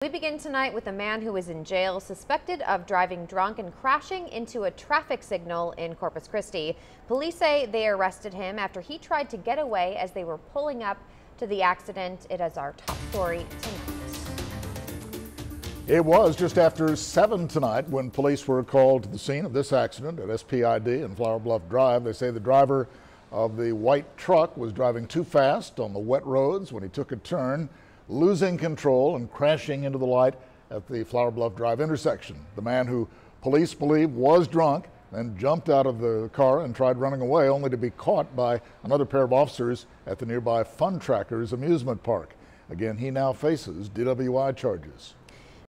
We begin tonight with a man who is in jail suspected of driving drunk and crashing into a traffic signal in Corpus Christi. Police say they arrested him after he tried to get away as they were pulling up to the accident. It is our top story tonight. It was just after 7 tonight when police were called to the scene of this accident at SPID and Flower Bluff Drive. They say the driver of the white truck was driving too fast on the wet roads when he took a turn, losing control and crashing into the light at the Flower Bluff Drive intersection. The man, who police believe was drunk, then jumped out of the car and tried running away, only to be caught by another pair of officers at the nearby Funtrackers amusement park. Again, he now faces DWI charges.